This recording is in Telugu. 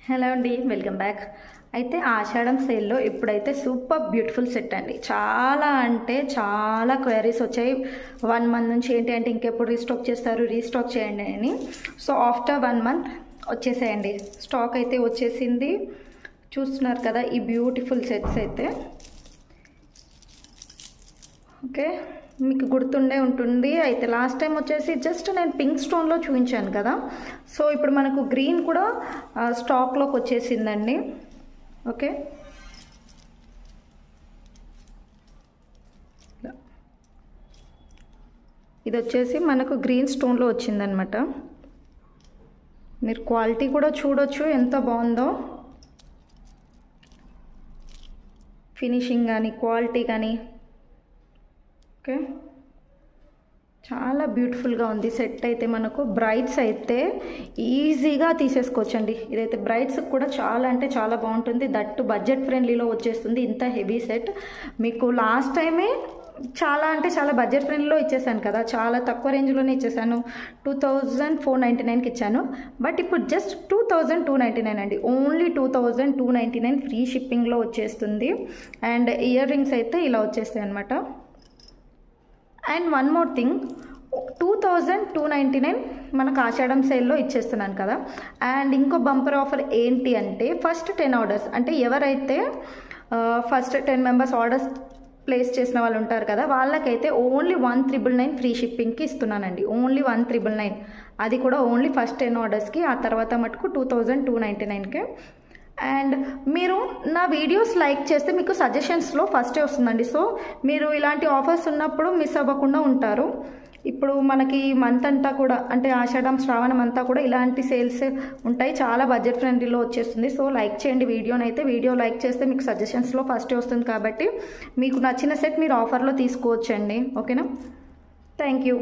హలో అండి, వెల్కమ్ బ్యాక్. అయితే ఆషాఢం సేల్లో ఇప్పుడైతే సూపర్ బ్యూటిఫుల్ సెట్ అండి. చాలా అంటే చాలా క్వైరీస్ వచ్చాయి 1 మంత్ నుంచి. ఏంటి అంటే ఇంకెప్పుడు రీస్టాక్ చేయండి అని. సో ఆఫ్టర్ 1 మంత్ వచ్చేసాయండి. స్టాక్ అయితే వచ్చేసింది. చూస్తున్నారు కదా ఈ బ్యూటిఫుల్ సెట్స్ అయితే. ఓకే, మీకు గుర్తుండే ఉంటుంది. అయితే లాస్ట్ టైం వచ్చేసి జస్ట్ నేను పింక్ స్టోన్లో చూపించాను కదా. సో ఇప్పుడు మనకు గ్రీన్ కూడా స్టాక్లోకి వచ్చేసిందండి. ఓకే, ఇది వచ్చేసి మనకు గ్రీన్ స్టోన్లో వచ్చిందనమాట. మీరు క్వాలిటీ కూడా చూడొచ్చు ఎంత బాగుందో. ఫినిషింగ్ కానీ క్వాలిటీ కానీ ఓకే, చాలా బ్యూటిఫుల్గా ఉంది సెట్ అయితే. మనకు బ్రైడ్స్ అయితే ఈజీగా తీసేసుకోవచ్చండి. ఇదైతే బ్రైడ్స్ కూడా చాలా అంటే చాలా బాగుంటుంది. దట్టు బడ్జెట్ ఫ్రెండ్లీలో వచ్చేస్తుంది. ఇంత హెవీ సెట్ మీకు లాస్ట్ టైమే చాలా అంటే చాలా బడ్జెట్ ఫ్రెండ్లీలో ఇచ్చేసాను కదా, చాలా తక్కువ రేంజ్లోనే ఇచ్చేసాను. 2499కి ఇచ్చాను. బట్ ఇప్పుడు జస్ట్ 2299 అండి. ఓన్లీ 2299 ఫ్రీ షిప్పింగ్లో వచ్చేస్తుంది. అండ్ ఇయర్ రింగ్స్ అయితే ఇలా వచ్చేస్తాయి అనమాట. అండ్ వన్ మోర్ థింగ్, 2299 మనకు ఆషాఢం సేల్లో ఇచ్చేస్తున్నాను కదా. అండ్ ఇంకో బంపర్ ఆఫర్ ఏంటి అంటే ఫస్ట్ 10 ఆర్డర్స్, అంటే ఎవరైతే ఫస్ట్ 10 మెంబర్స్ ఆర్డర్స్ ప్లేస్ చేసిన వాళ్ళు ఉంటారు కదా, వాళ్ళకైతే ఓన్లీ 1999 ఫ్రీ షిప్పింగ్కి ఇస్తున్నానండి. ఓన్లీ 1999, అది కూడా ఓన్లీ ఫస్ట్ 10 ఆర్డర్స్కి. ఆ తర్వాత మటుకు 2299కే. అండ్ మీరు నా వీడియోస్ లైక్ చేస్తే మీకు సజెషన్స్లో ఫస్టే వస్తుందండి. సో మీరు ఇలాంటి ఆఫర్స్ ఉన్నప్పుడు మిస్ అవ్వకుండా ఉంటారు. ఇప్పుడు మనకి మంత్ అంతా కూడా, అంటే ఆషాఢం శ్రావణం అంతా కూడా ఇలాంటి సేల్స్ ఉంటాయి. చాలా బడ్జెట్ ఫ్రెండ్లీలో వచ్చేస్తుంది. సో లైక్ చేయండి వీడియోని. అయితే వీడియో లైక్ చేస్తే మీకు సజెషన్స్లో ఫస్టే వస్తుంది కాబట్టి మీకు నచ్చిన సెట్ మీరు ఆఫర్లో తీసుకోవచ్చండి. ఓకేనా, థ్యాంక్ యూ.